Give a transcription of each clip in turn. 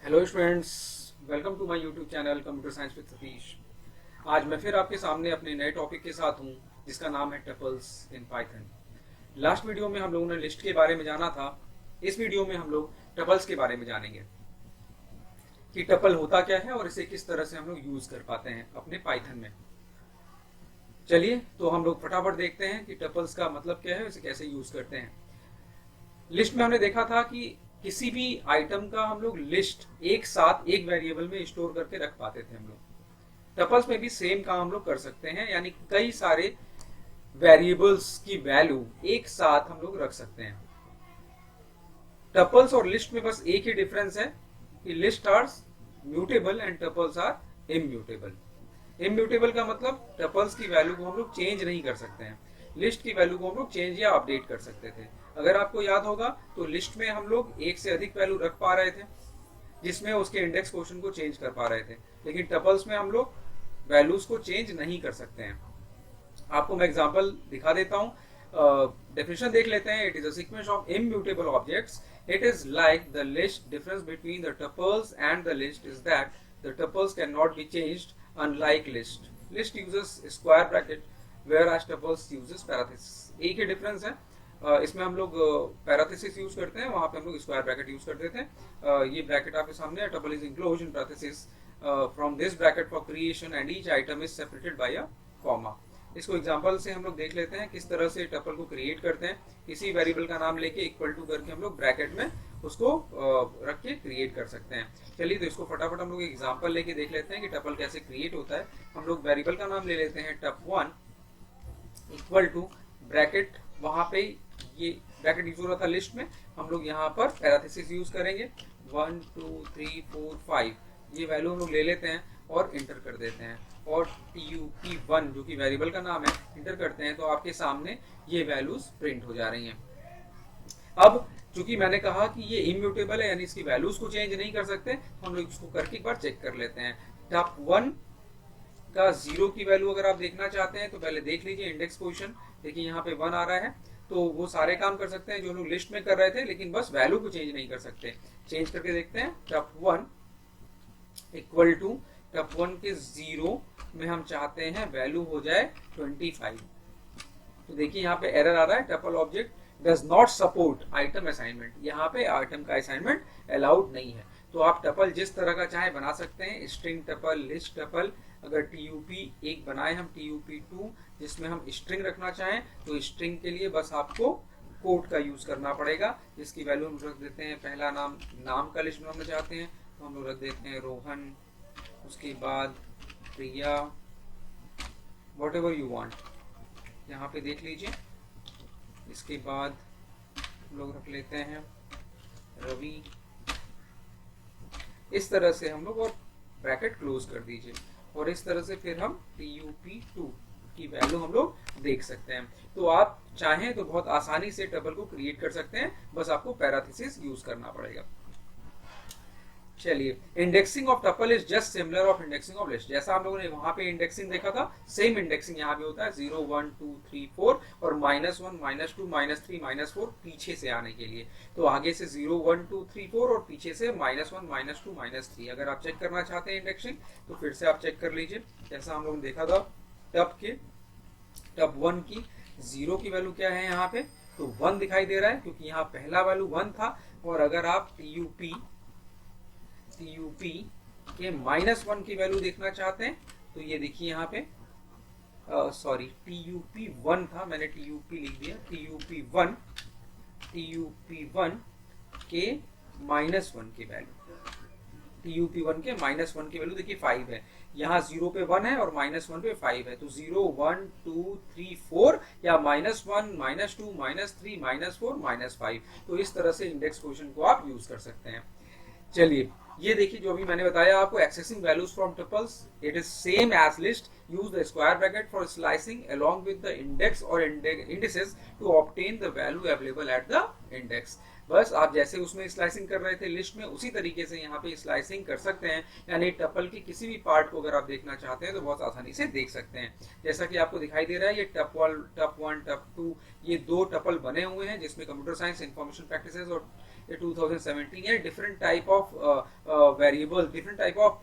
Hello students, welcome to my YouTube channel computer science with Satish. आज मैं फिर आपके सामने अपने नए टॉपिक के साथ हूं जिसका नाम है tuples in Python. Last video में हम लोगों ने लिस्ट के बारे में जाना था। इस वीडियो में हम लोग टपल्स के बारे में जानेंगे कि टपल होता क्या है और इसे किस तरह से हम लोग यूज कर पाते हैं अपने पाइथन में। चलिए तो हम लोग फटाफट देखते हैं कि टपल्स का मतलब क्या है, इसे कैसे यूज करते हैं। लिस्ट में हमने देखा था कि किसी भी आइटम का हम लोग लिस्ट एक साथ एक वेरिएबल में स्टोर करके रख पाते थे हम लोग। टपल्स में भी सेम काम हम लोग कर सकते हैं, यानी कई सारे वेरिएबल्स की वैल्यू एक साथ हम लोग रख सकते हैं। टपल्स और लिस्ट में बस एक ही डिफरेंस है कि list are mutable and tuples are immutable. Immutable का मतलब टपल्स की वैल्यू को हम लोग चेंज नहीं कर सकते हैं, लिस्ट की वैल्यू को हम लोग चेंज या अपडेट कर सकते थे। अगर आपको याद होगा तो लिस्ट में हम लोग एक से अधिक वैल्यू रख पा रहे थे जिसमें उसके इंडेक्स पोजीशन को चेंज कर पा रहे थे, लेकिन टपल्स में हम लोग वैल्यूज को चेंज नहीं कर सकते हैं। आपको मैं एग्जांपल दिखा देता हूं, डेफिनेशन देख लेते हैं। It is a sequence of immutable objects. It is like the list. Difference between the tuples and the list is that the tuples can not be changed unlike list. List uses square bracket whereas tuples uses parenthesis. एक ही difference है, इसमें हम लोग parenthesis use करते हैं, वहां पे हम लोग स्क्वायर ब्रैकेट यूज करते थे। ये ब्रैकेट आपके सामने है। Tuple is enclosed in parenthesis from this bracket for creation and each item is separated by a comma. इसको एग्जांपल से हम लोग देख लेते हैं किस तरह से टपल को क्रिएट करते हैं। किसी वेरिएबल का नाम लेके इक्वल टू करके हम लोग ब्रैकेट में उसको रख के क्रिएट कर सकते हैं। चलिए तो इसको फटाफट हम लोग एग्जांपल लेके देख लेते हैं कि टपल कैसे क्रिएट होता है। हम लोग वेरिएबल का नाम ले लेते हैं टप1 इक्वल टू ब्रैकेट, वहां पे ये ब्रैकेट यूज हो रहा था लिस्ट में, हम लोग यहाँ पर पैरेंथेसिस यूज करेंगे। 1 2 3 4 5 ये वैल्यू हम लोग ले लेते हैं और इंटर कर देते हैं, और tup1 जो कि वेरिएबल का नाम है इंटर करते हैं, तो आपके सामने ये वैल्यूज प्रिंट हो जा रही हैं। अब चूंकि मैंने कहा कि ये इम्यूटेबल है, यानी इसकी वैल्यूज को चेंज नहीं कर सकते, हम लोग इसको करके एक बार चेक कर लेते हैं। टप1 का 0 की वैल्यू अगर आप देखना चाहते हैं तो पहले देख लीजिए इंडेक्स पोजीशन। देखिए यहाँ पे 1 आ रहा है, तो वो सारे काम कर सकते हैं जो लोग लिस्ट में कर रहे थे, लेकिन बस वैल्यू को चेंज नहीं कर सकते। चेंज करके देखते हैं। टप1 इक्वल टू टप1 के 0 में हम चाहते हैं वैल्यू हो जाए 25। तो देखिए यहाँ पे एरर आ रहा है, tuple object does not support item assignment. यहाँ पे आइटम का असाइनमेंट अलाउड नहीं है। तो आप टपल जिस तरह का चाहे बना सकते हैं, स्ट्रिंग टपल, लिस्ट टपल। अगर tup1 बनाए हम, tup2 जिसमें हम स्ट्रिंग रखना चाहें, तो स्ट्रिंग के लिए बस आपको कोट का यूज करना पड़ेगा, जिसकी वैल्यू हम रख देते हैं। पहला नाम का लिस्ट बनाना चाहते हैं तो हम लोग रख देते हैं रोहन, उसके बाद प्रिया, वॉट एवर यू वांट, यहाँ पे देख लीजिए। इसके बाद हम लोग रख लेते हैं रवि। इस तरह से हम लोग, और ब्रैकेट क्लोज कर दीजिए, और इस तरह से फिर हम tup2 की वैल्यू हम लोग देख सकते हैं। तो आप चाहें तो बहुत आसानी से टपल को क्रिएट कर सकते हैं, बस आपको पैरेंथेसिस यूज करना पड़ेगा। चलिए, indexing of tuple is just similar of indexing of list. जैसा हम लोगों ने वहां पे इंडेक्सिंग देखा था, सेम इंडेक्सिंग यहाँ भी होता है। 0 1 2 3 4 और -1 -2 -3 -4 पीछे से आने के लिए। तो आगे से 0 1 2 3 4 और पीछे से -1 -2 -3। अगर आप चेक करना चाहते हैं इंडेक्सिंग तो फिर से आप चेक कर लीजिए। जैसा हम लोगों ने देखा था, टप1 की 0 की वैल्यू क्या है यहाँ पे, तो 1 दिखाई दे रहा है क्योंकि यहाँ पहला वैल्यू 1 था। और अगर आप tup के -1 की वैल्यू देखना चाहते हैं तो ये देखिए यहाँ पे, सॉरी tup1 था, मैंने tup लिख दिया। tup1 के -1 की वैल्यू, tup1 के -1 की वैल्यू देखिए 5 है। यहाँ 0 पे 1 है और -1 पे 5 है, तो 0 1 2 3 4 या -1 -2 -3 -4 -5। तो इस तरह से इंडेक्स पोजीशन को आप यूज कर सकते हैं। चलिए, ये देखिए जो अभी मैंने बताया आपको, accessing values from tuples, it is same as list. Use the square bracket for slicing along with the index और indices to obtain the value available at the index. बस आप जैसे उसमें स्लाइसिंग कर रहे थे लिस्ट में, उसी तरीके से यहाँ पे स्लाइसिंग कर सकते हैं। यानी टपल की किसी भी पार्ट को अगर आप देखना चाहते हैं तो बहुत आसानी से देख सकते हैं। जैसा कि आपको दिखाई दे रहा है, ये टप1 टप2 ये 2 टपल बने हुए हैं जिसमें कंप्यूटर साइंस, इंफॉर्मेशन प्रैक्टिसेस और या 2017 या different type of variable, different type of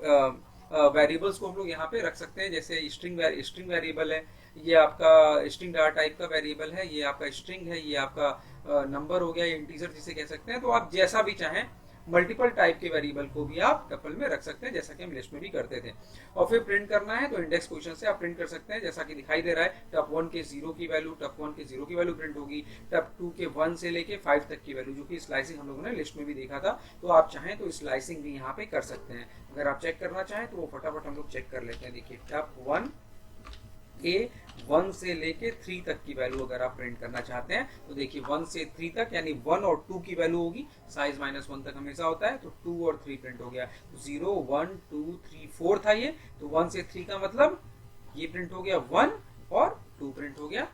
variables को हम लोग यहाँ पे रख सकते हैं। जैसे स्ट्रिंग वेरिएबल है, ये आपका स्ट्रिंग डाटा टाइप का वेरिएबल है, ये आपका स्ट्रिंग है, ये आपका नंबर हो गया, इंटीजर जिसे कह सकते हैं। तो आप जैसा भी चाहें मल्टीपल टाइप के वेरिएबल को भी आप टपल में रख सकते हैं, जैसा कि हम लिस्ट में भी करते थे। और फिर प्रिंट करना है तो इंडेक्स पोजीशन से आप प्रिंट कर सकते हैं, जैसा कि दिखाई दे रहा है टप 1 के 0 की वैल्यू, टप 1 के 0 की वैल्यू प्रिंट होगी, टप 2 के 1 से लेके 5 तक की वैल्यू, जो कि स्लाइसिंग हम लोगों ने लिस्ट में भी देखा था। तो आप चाहें तो स्लाइसिंग भी यहाँ पे कर सकते हैं। अगर आप चेक करना चाहें तो वो फटाफट हम लोग चेक कर लेते हैं। देखिए टप 1 के 1 से लेके 3 तक की वैल्यू अगर आप प्रिंट करना चाहते हैं तो देखिए 1 से 3 तक यानी 1 और 2 की वैल्यू होगी, साइज -1 तक हमेशा होता है, तो 2 और 3 प्रिंट हो गया। तो 0 1 2 3 4 था ये, तो 1 से 3 का मतलब ये प्रिंट हो गया 1 और 2 प्रिंट हो गया।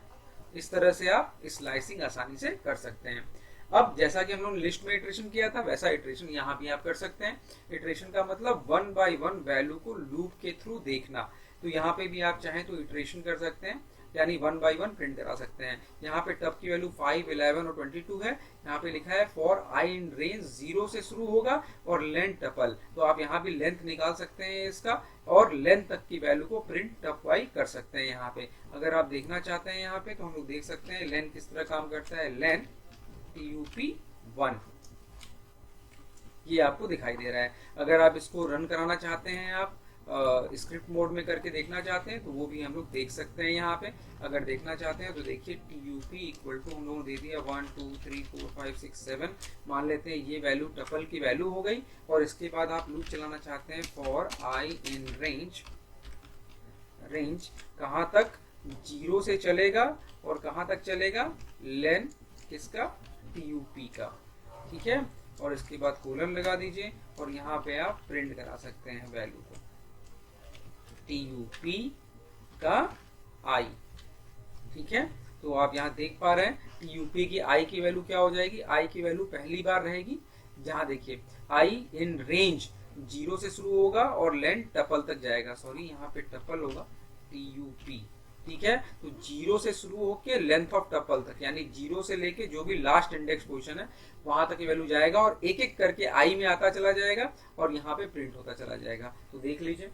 इस तरह से आप स्लाइसिंग आसानी से कर सकते हैं। अब जैसा कि हम लोगों ने लिस्ट में इटरेशन किया था वैसा इटरेशन यहाँ भी आप कर सकते हैं। इटरेशन का मतलब 1 बाय 1 वैल्यू को लूप के थ्रू देखना। तो यहाँ पे भी आप चाहें तो इटरेशन कर सकते हैं, यानी 1 बाय 1 प्रिंट करा सकते हैं। यहाँ पे टप की वैल्यू 5, 11 और 22 है। यहाँ पे लिखा है फॉर आई इन रेंज 0 से शुरू होगा और लेंथ टपल, तो आप यहाँ भी लेंथ निकाल सकते हैं इसका, और लेंथ तक की वैल्यू को प्रिंट टप वाई कर सकते हैं। यहाँ पे अगर आप देखना चाहते हैं यहाँ पे तो हम लोग देख सकते हैं लेंथ किस तरह काम करता है। लेंथ TUP1 ये आपको दिखाई दे रहा है। अगर आप इसको रन कराना चाहते हैं, आप स्क्रिप्ट मोड में करके देखना चाहते हैं तो वो भी हम लोग देख सकते हैं। यहाँ पे अगर देखना चाहते हैं तो देखिए TUP इक्वल टू हम लोगों ने दे दिया 1 2 3 4 5 6 7, मान लेते हैं ये वैल्यू टपल की वैल्यू हो गई। और इसके बाद आप लूप चलाना चाहते हैं for I in range, range कहाँ तक 0 से चलेगा और कहाँ तक चलेगा, लेंथ किसका, TUP का, ठीक है। और इसके बाद कोलन लगा दीजिए और यहाँ पे आप प्रिंट करा सकते हैं वैल्यू को, TUP का I, ठीक है। तो आप यहाँ देख पा रहे हैं TUP की I की वैल्यू क्या हो जाएगी। I की वैल्यू पहली बार रहेगी, जहाँ देखिए I इन रेंज 0 से शुरू होगा और लेंथ टपल तक जाएगा, सॉरी यहाँ पे टपल होगा TUP, ठीक है। तो 0 से शुरू होके लेंथ ऑफ टपल तक, यानी 0 से लेके जो भी लास्ट इंडेक्स पोजीशन है वहां तक की वैल्यू जाएगा और एक एक करके आई में आता चला जाएगा और यहाँ पे प्रिंट होता चला जाएगा। तो देख लीजिए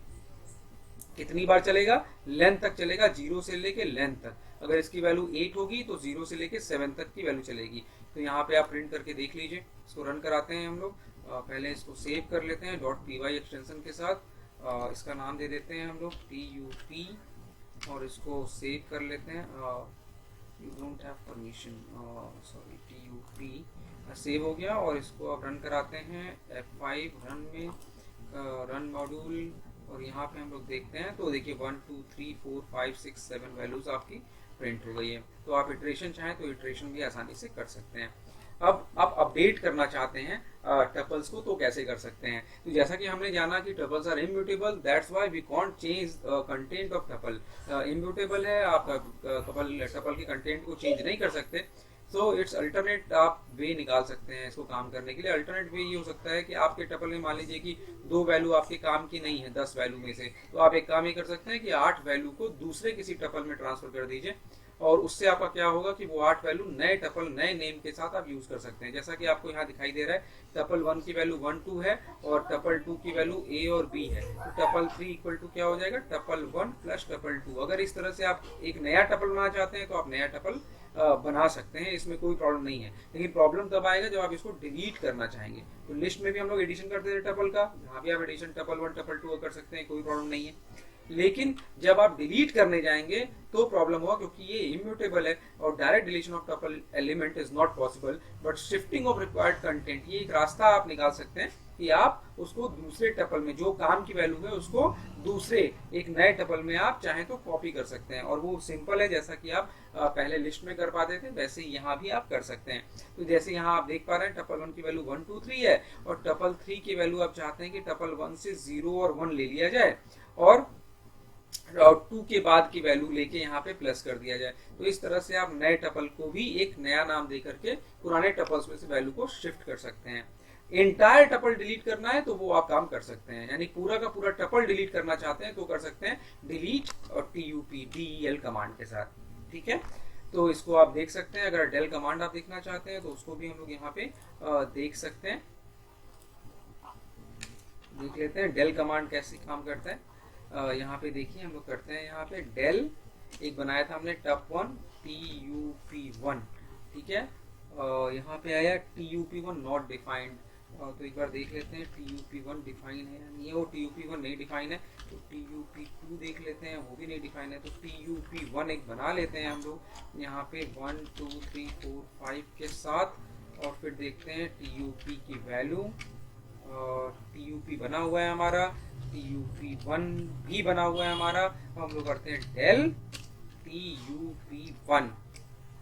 कितनी बार चलेगा, लेंथ तक चलेगा, 0 से लेके लेंथ तक। अगर इसकी वैल्यू 8 होगी तो 0 से लेके 7 तक की वैल्यू चलेगी। तो यहाँ पे आप प्रिंट करके देख लीजिए। इसको रन कराते हैं हम लोग, पहले इसको सेव कर लेते हैं .py एक्सटेंशन के साथ। इसका नाम दे देते हैं हम लोग TUP और इसको सेव कर लेते हैं। You don't have permission, sorry TUP save हो गया। और इसको आप रन कराते हैं F5 रन में, रन मॉड्यूल, और यहाँ पे हम लोग देखते हैं तो देखिए 1 2 3 4 5 6 7 वैल्यूज आपकी प्रिंट हो गई है। तो आप इटरेशन चाहें तो इटरेशन भी आसानी से कर सकते हैं। अब आप अपडेट करना चाहते हैं टपल्स को तो कैसे कर सकते हैं। तो जैसा कि हमने जाना कि tuples are immutable, that's why we can't change content of tuple. Immutable है, आप टपल के कंटेंट को चेंज नहीं कर सकते। सो इट्स अल्टरनेट आप वे निकाल सकते हैं इसको काम करने के लिए। अल्टरनेट वे ये हो सकता है कि आपके टपल में मान लीजिए कि 2 वैल्यू आपके काम की नहीं है 10 वैल्यू में से, तो आप एक काम ये कर सकते हैं कि 8 वैल्यू को दूसरे किसी टपल में ट्रांसफर कर दीजिए और उससे आपका क्या होगा कि वो 8 वैल्यू नए टपल नए नेम के साथ आप यूज कर सकते हैं। जैसा कि आपको यहाँ दिखाई दे रहा है टपल 1 की वैल्यू 1 2 है और टपल 2 की वैल्यू A और B है, तो टपल 3 इक्वल टू क्या हो जाएगा, टपल 1 प्लस टपल 2। अगर इस तरह से आप एक नया टपल बनाना चाहते हैं तो आप नया टपल बना सकते हैं, इसमें कोई प्रॉब्लम नहीं है। लेकिन प्रॉब्लम तब आएगा जब आप इसको डिलीट करना चाहेंगे। तो लिस्ट में भी हम लोग एडिशन करते थे टपल का, यहाँ भी आप एडिशन टपल 1 टपल 2 कर सकते हैं, कोई प्रॉब्लम नहीं है। लेकिन जब आप डिलीट करने जाएंगे तो प्रॉब्लम होगा, क्योंकि ये इम्यूटेबल है और direct deletion of tuple element is not possible, but shifting of required content, ये एक रास्ता आप निकाल सकते हैं कि आप उसको दूसरे टपल में जो काम की वैल्यू है उसको दूसरे एक नए टपल में आप चाहें तो कॉपी कर सकते हैं। और वो सिंपल है, जैसा कि आप पहले लिस्ट में कर पाते थे वैसे ही यहाँ भी आप कर सकते हैं। तो जैसे यहाँ आप देख पा रहे हैं टपल 1 की वैल्यू 1 2 3 है और टपल 3 की वैल्यू आप चाहते हैं कि टपल 1 से 0 और 1 ले लिया जाए और 2 के बाद की वैल्यू लेके यहाँ पे प्लस कर दिया जाए। तो इस तरह से आप नए टपल को भी एक नया नाम दे करके पुराने टपल्स में से वैल्यू को शिफ्ट कर सकते हैं। इंटायर टपल डिलीट करना है तो वो आप काम कर सकते हैं, यानी पूरा का पूरा टपल डिलीट करना चाहते हैं तो कर सकते हैं डिलीट और TUP DEL कमांड के साथ, ठीक है। तो इसको आप देख सकते हैं। अगर डेल कमांड आप देखना चाहते हैं तो उसको भी हम लोग यहाँ पे देख सकते हैं, देख लेते हैं डेल कमांड कैसे काम करता है। यहाँ पे देखिए हम लोग करते हैं, यहाँ पे डेल एक बनाया था हमने tup1 tup1, ठीक है। यहाँ पे आया tup1 नॉट डिफाइंड, तो एक बार देख लेते हैं tup1 डिफाइन है या नहीं है। वो tup1 नहीं डिफाइन है, तो tup2 देख लेते हैं, वो भी नहीं डिफाइन है। तो tup1 एक बना लेते हैं हम लोग यहाँ पे 1 2 3 4 5 के साथ, और फिर देखते हैं tup की वैल्यू। और tup बना हुआ है हमारा, tup1 भी बना हुआ है हमारा। तो हम लोग करते हैं डेल tup1,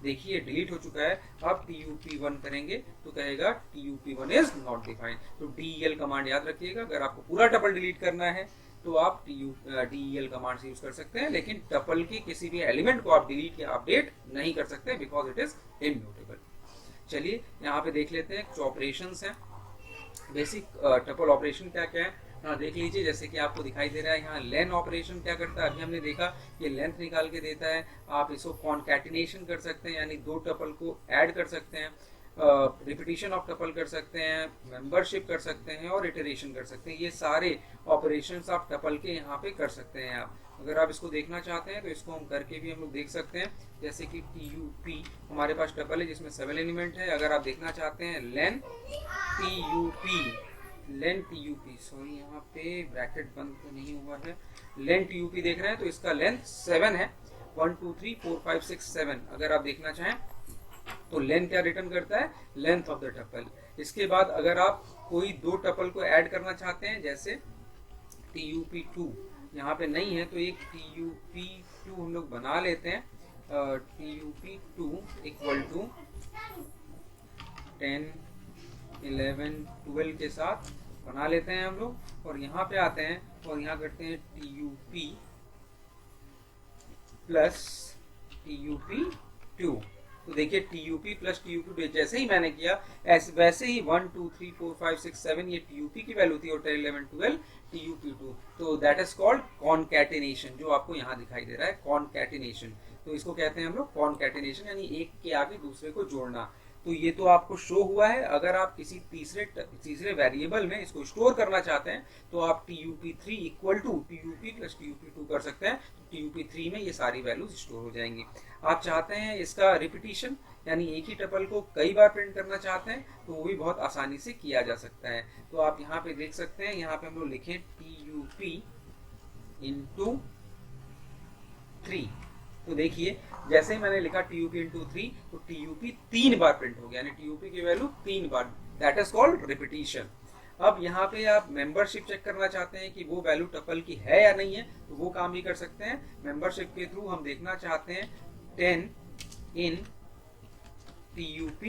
देखिए डिलीट हो चुका है। अब tup1 करेंगे तो कहेगा tup1 इज नॉट डिफाइंड। तो del कमांड याद रखिएगा, अगर आपको पूरा टपल डिलीट करना है तो आप del कमांड से यूज कर सकते हैं, लेकिन टपल के किसी भी एलिमेंट को आप डिलीट या अपडेट नहीं कर सकते बिकॉज इट इज इम्यूटेबल। चलिए यहाँ पे देख लेते हैं कुछ ऑपरेशंस हैं, बेसिक टपल ऑपरेशन क्या क्या है। हाँ देख लीजिए, जैसे कि आपको दिखाई दे रहा है यहाँ लेन ऑपरेशन क्या करता है। अभी हमने देखा ये लेंथ निकाल के देता है। आप इसको कॉन्कैटिनेशन कर सकते हैं, यानी दो टपल को ऐड कर सकते हैं, रिपीटिशन ऑफ टपल कर सकते हैं, मेंबरशिप कर सकते हैं और इटरेशन कर सकते हैं। ये सारे ऑपरेशंस आप टपल के यहाँ पे कर सकते हैं। आप अगर आप इसको देखना चाहते हैं तो इसको हम करके भी हम लोग देख सकते हैं। जैसे कि tup हमारे पास टपल है जिसमें 7 एलिमेंट है। अगर आप देखना चाहते हैं लेन tup, सॉरी यहाँ पे ब्रैकेट बंद तो नहीं हुआ है, लेन tup देख रहे हैं तो इसका लेंथ 7 है, 1 2 3 4 5 6 7। अगर आप देखना चाहें तो लेंथ क्या रिटर्न करता है, लेंथ ऑफ द टपल। इसके बाद अगर आप कोई दो टपल को ऐड करना चाहते हैं, जैसे tup2 यहाँ पे नहीं है तो एक tup2 हम लोग बना लेते हैं। tup2 इक्वल टू 10 11 12 के साथ बना लेते हैं हम लोग, और यहाँ पे आते हैं और यहाँ करते हैं tup प्लस tup2। तो देखिए tup प्लस tup2 जैसे ही मैंने किया वैसे ही 1 2 3 4 5 6 7 ये tup की वैल्यू थी और 10 11 12 tup2। तो दैट इज कॉल्ड कॉन्कैटिनेशन, जो आपको यहाँ दिखाई दे रहा है कॉन्कैटिनेशन। तो इसको कहते हैं हम लोग कॉन्कैटिनेशन, यानी एक के आगे दूसरे को जोड़ना। तो ये तो आपको शो हुआ है। अगर आप किसी तीसरे वेरिएबल में इसको स्टोर करना चाहते हैं तो आप tup3 equal to tup plus tup2 कर सकते हैं। तो tup3 में ये सारी वैल्यूज स्टोर हो जाएंगी। आप चाहते हैं इसका रिपीटिशन, यानी एक ही टपल को कई बार प्रिंट करना चाहते हैं तो वो भी बहुत आसानी से किया जा सकता है। तो आप यहाँ पे देख सकते हैं, यहाँ पे हम लोग लिखें tup इंटू 3। तो देखिए जैसे ही मैंने लिखा tup इंटू 3 तो tup 3 बार प्रिंट हो गया, यानी tup की value 3 bar, that is called repetition. अब यहाँ पे आप मेंबरशिप चेक करना चाहते हैं कि वो वैल्यू टपल की है या नहीं है, तो वो काम भी कर सकते हैं। मेंबरशिप के थ्रू हम देखना चाहते हैं 10 इन tup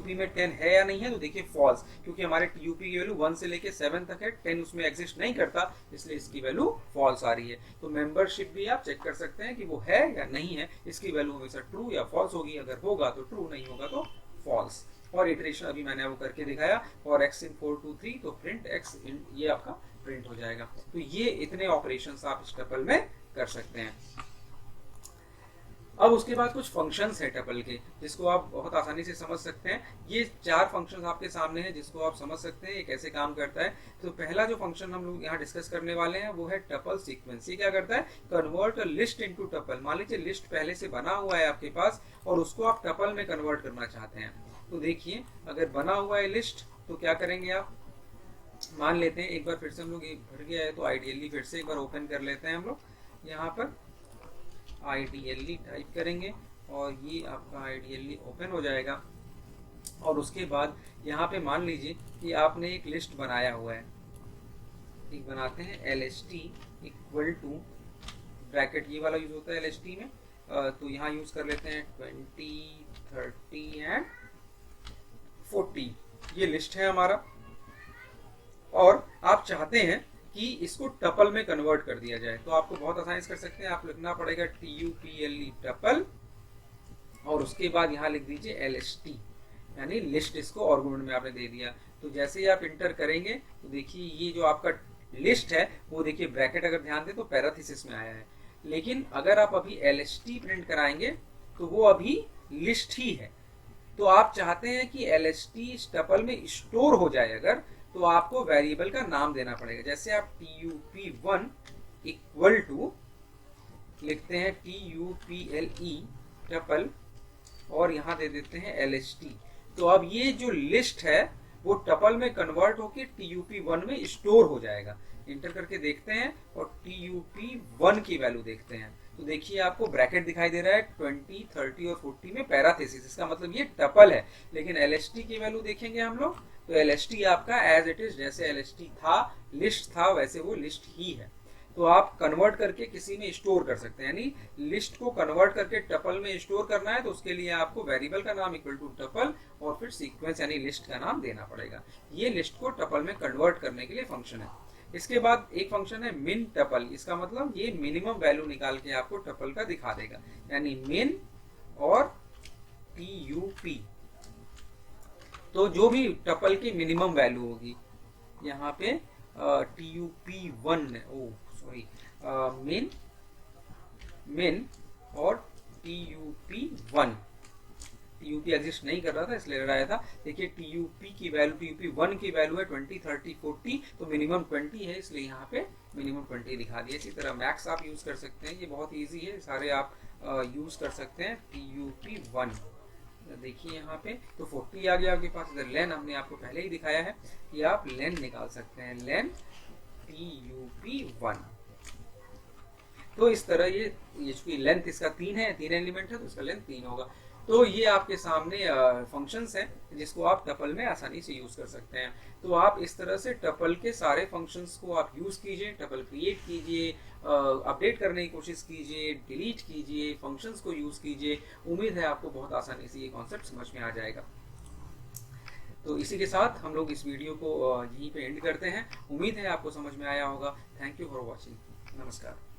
में 10 है या नहीं है, तो देखिए फॉल्स, क्योंकि हमारे tup की वैल्यू 1 से लेके 7 तक है, 10 उसमें एग्जिस्ट नहीं करता, इसलिए इसकी वैल्यू फॉल्स आ रही है। तो मेंबरशिप भी आप चेक कर सकते हैं कि वो है या नहीं है, इसकी वैल्यू हमेशा ट्रू या फॉल्स होगी। अगर होगा तो ट्रू, नहीं होगा तो फॉल्स। और इटरेशन अभी मैंने वो करके दिखाया, और x इन 4 2 3 तो प्रिंट x इन, ये आपका प्रिंट हो जाएगा। तो ये इतने ऑपरेशंस आप इस टपल में कर सकते हैं। अब उसके बाद कुछ फंक्शंस है टपल के, जिसको आप बहुत आसानी से समझ सकते हैं। ये 4 फंक्शंस आपके सामने हैं जिसको आप समझ सकते हैं ये कैसे काम करता है। तो पहला जो फंक्शन हम लोग यहाँ डिस्कस करने वाले हैं वो है टपल सीक्वेंस। ये क्या करता है, कन्वर्ट लिस्ट इनटू टपल। मान लीजिए लिस्ट पहले से बना हुआ है आपके पास और उसको आप टपल में कन्वर्ट करना चाहते हैं। तो देखिए अगर बना हुआ है लिस्ट तो क्या करेंगे आप, मान लेते हैं एक बार फिर से हम लोग, ये भर गया है तो आइडियली फिर से एक बार ओपन कर लेते हैं हम लोग। यहाँ पर आइडियली टाइप करेंगे और ये आपका आइडियली ओपन हो जाएगा। और उसके बाद यहाँ पे मान लीजिए कि आपने एक लिस्ट बनाया हुआ है, एक बनाते हैं lst इक्वल टू ब्रैकेट, ये वाला यूज होता है lst में, तो यहाँ यूज कर लेते हैं 20 30 एंड 40। ये लिस्ट है हमारा और आप चाहते हैं कि इसको टपल में कन्वर्ट कर दिया जाए, तो आपको बहुत आसानी से कर सकते हैं। आप लिखना पड़ेगा tuple टपल और उसके बाद यहाँ लिख दीजिए lst, यानी लिस्ट, इसको आर्गुमेंट में आपने दे दिया। तो जैसे ही आप इंटर करेंगे तो देखिए ये जो आपका लिस्ट है वो देखिए ब्रैकेट अगर ध्यान दें तो पैराथीसिस में आया है। लेकिन अगर आप अभी LST प्रिंट कराएंगे तो वो अभी लिस्ट ही है। तो आप चाहते हैं कि LST टपल में स्टोर हो जाए अगर, तो आपको वेरिएबल का नाम देना पड़ेगा। जैसे आप tup1 इक्वल टू लिखते हैं tuple टपल और यहाँ दे देते हैं LST। तो अब ये जो लिस्ट है वो टपल में कन्वर्ट होकर tup1 में स्टोर हो जाएगा। इंटर करके देखते हैं और tup1 की वैल्यू देखते हैं तो देखिए आपको ब्रैकेट दिखाई दे रहा है 20, 30 और 40 में पैराथेसिस, इसका मतलब ये टपल है। लेकिन LST की वैल्यू देखेंगे हम लोग तो LST आपका एज इट इज, जैसे LST था लिस्ट था वैसे वो लिस्ट ही है। तो आप कन्वर्ट करके किसी में स्टोर कर सकते हैं, यानी लिस्ट को कन्वर्ट करके टपल में स्टोर करना है तो उसके लिए आपको वेरिएबल का नाम इक्वल टू टपल और फिर सीक्वेंस यानी लिस्ट का नाम देना पड़ेगा। ये लिस्ट को टपल में कन्वर्ट करने के लिए फंक्शन है। इसके बाद एक फंक्शन है मिन टपल, इसका मतलब ये मिनिमम वैल्यू निकाल के आपको टपल का दिखा देगा, यानी मिन और tup। तो जो भी टपल की मिनिमम वैल्यू होगी यहाँ पे tup1 सॉरी मिन और tup1, tup एग्जिस्ट नहीं कर रहा था इसलिए लगाया था। देखिए tup की वैल्यू, tup1 की वैल्यू है 20, 30, 40, तो मिनिमम 20 है इसलिए यहाँ पे मिनिमम 20 दिखा दिया। इसी तरह मैक्स आप यूज कर सकते हैं, ये बहुत इजी है, सारे आप यूज कर सकते हैं। tup1 देखिए यहाँ पे तो 40 आ गया आपके पास। इधर लेन हमने आपको पहले ही दिखाया है कि आप लेन निकाल सकते हैं, लेन tup1। तो इस तरह ये चूंकि लेंथ इसका 3 है, 3 एलिमेंट है तो इसका लेंथ 3 होगा। तो ये आपके सामने फंक्शंस हैं जिसको आप टपल में आसानी से यूज कर सकते हैं। तो आप इस तरह से टपल के सारे फंक्शंस को आप यूज कीजिए, टपल क्रिएट कीजिए, अपडेट करने की कोशिश कीजिए, डिलीट कीजिए, फंक्शंस को यूज कीजिए। उम्मीद है आपको बहुत आसानी से ये कॉन्सेप्ट समझ में आ जाएगा। तो इसी के साथ हम लोग इस वीडियो को यहीं पे एंड करते हैं। उम्मीद है आपको समझ में आया होगा। Thank you for watching. नमस्कार।